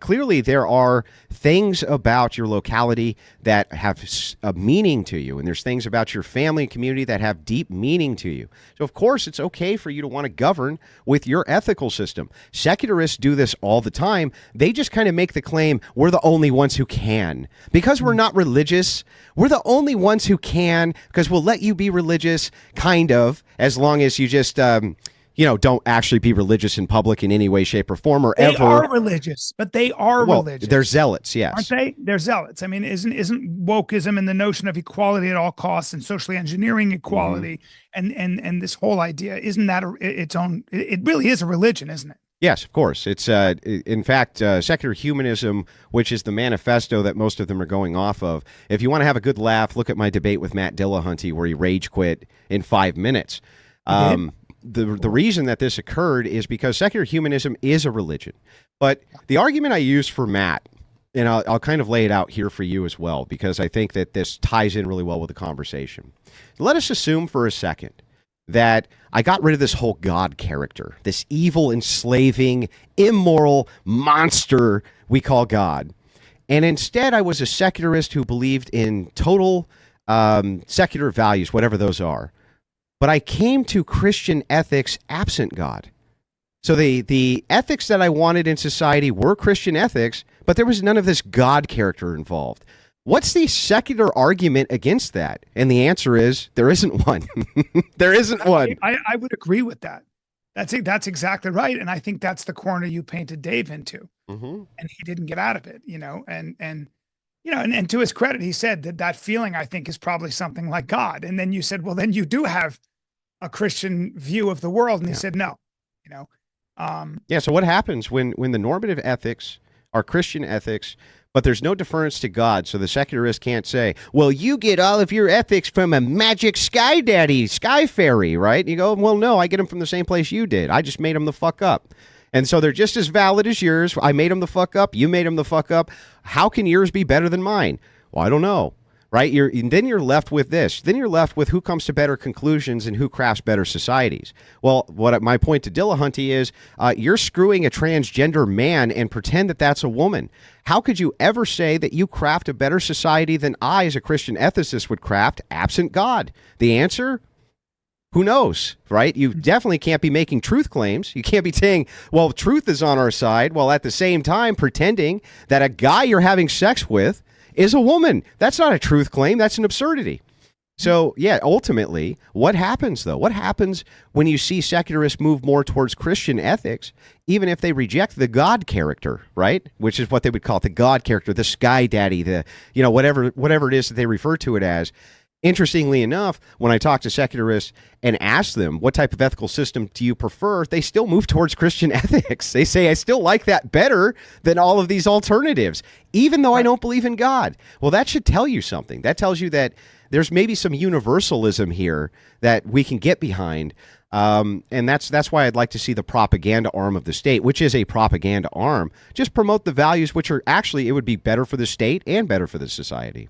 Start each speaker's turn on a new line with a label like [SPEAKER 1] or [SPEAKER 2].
[SPEAKER 1] Clearly, there are things about your locality that have a meaning to you, and there's things about your family and community that have deep meaning to you. So, of course, it's okay for you to want to govern with your ethical system. Secularists do this all the time. They just kind of make the claim we're the only ones who can. Because we're not religious, we're the only ones who can, because we'll let you be religious, kind of, as long as you just don't actually be religious in public in any way, shape, or form, or
[SPEAKER 2] they
[SPEAKER 1] ever.
[SPEAKER 2] They are religious, but they are religious.
[SPEAKER 1] They're zealots, yes.
[SPEAKER 2] Aren't they? They're zealots. I mean, isn't wokeism and the notion of equality at all costs and socially engineering equality and this whole idea, isn't that its own, it really is a religion, isn't it?
[SPEAKER 1] Yes, of course. It's, in fact, secular humanism, which is the manifesto that most of them are going off of. If you want to have a good laugh, look at my debate with Matt Dillahunty where he rage quit in 5 minutes. The reason that this occurred is because secular humanism is a religion. But the argument I use for Matt, and I'll kind of lay it out here for you as well, because I think that this ties in really well with the conversation. Let us assume for a second that I got rid of this whole God character, this evil, enslaving, immoral monster we call God. And instead I was a secularist who believed in total secular values, whatever those are. But I came to Christian ethics absent God. So the ethics that I wanted in society were Christian ethics, but there was none of this God character involved. What's the secular argument against that? And the answer is there isn't one. There isn't one.
[SPEAKER 2] I would agree with that. That's exactly right. And I think that's the corner you painted Dave into. And he didn't get out of it, and to his credit, he said that feeling, I think, is probably something like God. And then you said, well, then you do have a Christian view of the world. And he said, no,
[SPEAKER 1] So what happens when the normative ethics are Christian ethics, but there's no deference to God? So the secularist can't say, well, you get all of your ethics from a magic sky daddy, sky fairy, right? And you go, well, no, I get them from the same place you did. I just made them the fuck up. And so they're just as valid as yours. I made them the fuck up. You made them the fuck up. How can yours be better than mine? Well, I don't know, right? Then you're left with this. Then you're left with who comes to better conclusions and who crafts better societies. Well, my point to Dillahunty is you're screwing a transgender man and pretend that that's a woman. How could you ever say that you craft a better society than I, as a Christian ethicist, would craft absent God? The answer? Who knows, right? You definitely can't be making truth claims. You can't be saying, well, truth is on our side, while at the same time pretending that a guy you're having sex with is a woman. That's not a truth claim. That's an absurdity. So, yeah, ultimately, what happens, though? What happens when you see secularists move more towards Christian ethics, even if they reject the God character, right? Which is what they would call it, the God character, the sky daddy, whatever it is that they refer to it as. Interestingly enough, when I talk to secularists and ask them what type of ethical system do you prefer, they still move towards Christian ethics. They say, I still like that better than all of these alternatives, even though I don't believe in God. Well, that should tell you something. That tells you that there's maybe some universalism here that we can get behind. And that's why I'd like to see the propaganda arm of the state, which is a propaganda arm, just promote the values which are actually, it would be better for the state and better for the society.